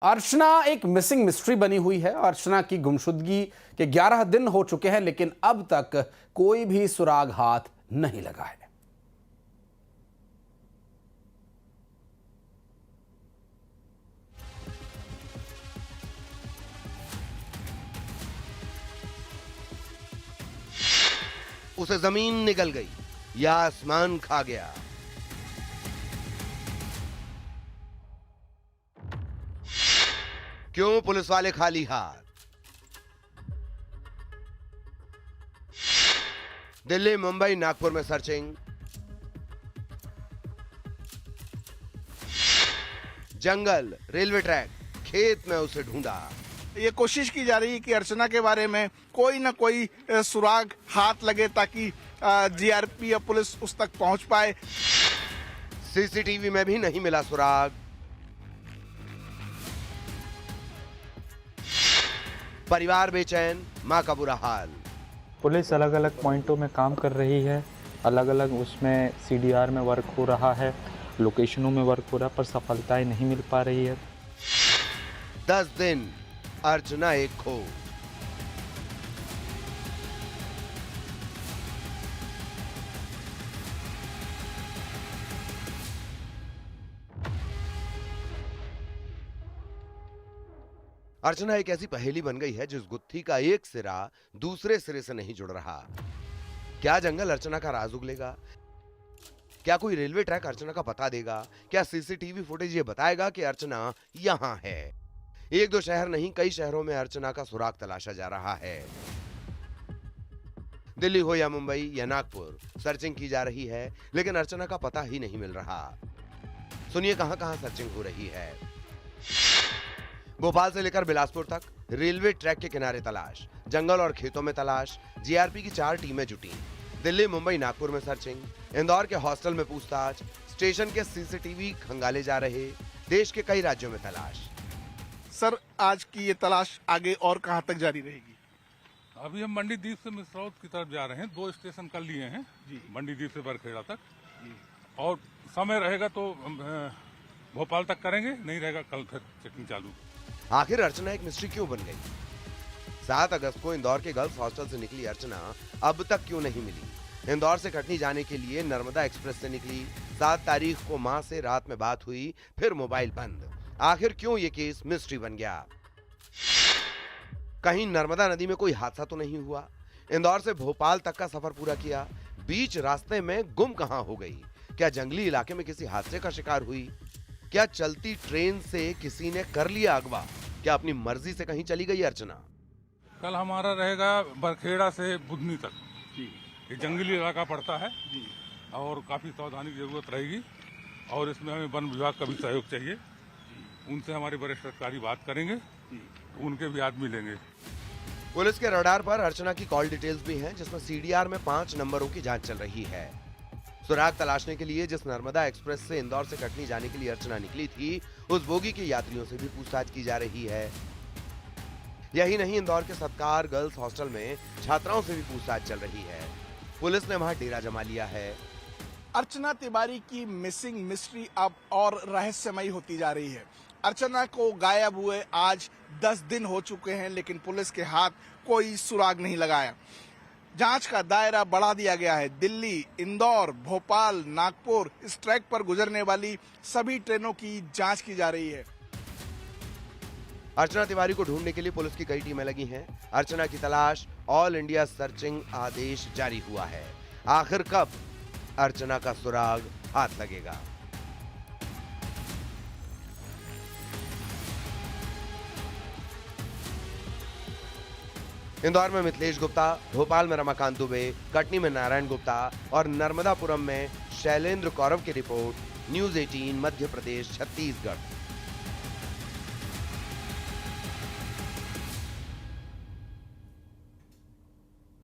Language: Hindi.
अर्चना एक मिसिंग मिस्ट्री बनी हुई है। अर्चना की गुमशुदगी के 11 दिन हो चुके हैं, लेकिन अब तक कोई भी सुराग हाथ नहीं लगा है। उसे जमीन निगल गई या आसमान खा गया। क्यों पुलिस वाले खाली हाथ? दिल्ली, मुंबई, नागपुर में सर्चिंग। जंगल, रेलवे ट्रैक, खेत में उसे ढूंढा। ये कोशिश की जा रही है कि अर्चना के बारे में कोई न कोई सुराग हाथ लगे ताकि जीआरपी या पुलिस उस तक पहुंच पाए। सीसीटीवी में भी नहीं मिला सुराग। परिवार बेचैन, मां का बुरा हाल। पुलिस अलग अलग पॉइंटों में काम कर रही है, अलग अलग उसमें सीडीआर में वर्क हो रहा है, लोकेशनों में वर्क हो रहा है, पर सफलताएं नहीं मिल पा रही है। 10 दिन अर्चना एक खो। अर्चना एक ऐसी पहेली बन गई है जिस गुत्थी का एक सिरा दूसरे सिरे से नहीं जुड़ रहा। क्या जंगल अर्चना का राज उगलेगा? क्या कोई रेलवे ट्रैक अर्चना का पता देगा? क्या सीसीटीवी फुटेज ये बताएगा कि अर्चना यहां है? एक दो शहर नहीं, कई शहरों में अर्चना का सुराग तलाशा जा रहा है। दिल्ली हो या मुंबई या नागपुर, सर्चिंग की जा रही है, लेकिन अर्चना का पता ही नहीं मिल रहा। सुनिए कहां कहां सर्चिंग हो रही है। भोपाल से लेकर बिलासपुर तक रेलवे ट्रैक के किनारे तलाश, जंगल और खेतों में तलाश, जीआरपी की 4 टीमें जुटी। दिल्ली, मुंबई, नागपुर में सर्चिंग, इंदौर के हॉस्टल में पूछताछ, स्टेशन के सीसीटीवी खंगाले जा रहे, देश के कई राज्यों में तलाश। सर, आज की ये तलाश आगे और कहां तक जारी रहेगी? अभी हम मंडीदीप से मिसरौद की तरफ जा रहे हैं। 2 स्टेशन कर लिए हैं जी, मंडीदीप से बरखेड़ा तक जी। और समय रहेगा तो भोपाल तक करेंगे, नहीं रहेगा कल फिर चेकिंग चालू। आखिर अर्चना एक मिस्ट्री क्यों बन गई? 7 अगस्त को इंदौर के गर्ल्स हॉस्टल से निकली अर्चना अब तक क्यों नहीं मिली? इंदौर से कटनी जाने के लिए नर्मदा एक्सप्रेस से निकली। 7 तारीख को मां से रात में बात हुई, फिर मोबाइल बंद। आखिर क्यों ये केस मिस्ट्री बन गया? कहीं नर्मदा नदी में कोई हादसा तो नहीं हुआ? इंदौर से भोपाल तक का सफर पूरा किया, बीच रास्ते में गुम कहां हो गई? क्या जंगली इलाके में किसी हादसे का शिकार हुई? क्या चलती ट्रेन से किसी ने कर लिया अगवा? क्या अपनी मर्जी से कहीं चली गई अर्चना? कल हमारा रहेगा बरखेड़ा से बुधनी तक जी। ये जंगली इलाका पड़ता है जी, और काफी सावधानी की जरूरत रहेगी, और इसमें हमें वन विभाग का भी सहयोग चाहिए। उनसे हमारे वरिष्ठ अधिकारी बात करेंगे, तो उनके भी आदमी लेंगे। पुलिस के रडार पर अर्चना की कॉल डिटेल्स भी हैं, जिसमें सीडीआर में 5 नंबरों की जांच चल रही है। सुराग तलाशने के लिए जिस नर्मदा एक्सप्रेस से इंदौर से कटनी जाने के लिए अर्चना निकली थी, उस बोगी के यात्रियों से भी पूछताछ की जा रही है। यही नहीं, इंदौर के सत्कार गर्ल्स हॉस्टल में छात्राओं से भी पूछताछ चल रही है। पुलिस ने वहां डेरा जमा लिया है। अर्चना तिवारी की मिसिंग मिस्ट्री अब और रहस्यमयी होती जा रही है। अर्चना को गायब हुए आज 10 दिन हो चुके हैं, लेकिन पुलिस के हाथ कोई सुराग नहीं लगाया। जांच का दायरा बढ़ा दिया गया है। दिल्ली, इंदौर, भोपाल, नागपुर, इस ट्रैक पर गुजरने वाली सभी ट्रेनों की जांच की जा रही है। अर्चना तिवारी को ढूंढने के लिए पुलिस की कई टीमें लगी हैं। अर्चना की तलाश, ऑल इंडिया सर्चिंग आदेश जारी हुआ है। आखिर कब अर्चना का सुराग हाथ लगेगा? इंदौर में मिथिलेश गुप्ता, भोपाल में रमाकांत दुबे, कटनी में नारायण गुप्ता और नर्मदापुरम में शैलेंद्र कौरव की रिपोर्ट। न्यूज़ 18 मध्य प्रदेश, छत्तीसगढ़।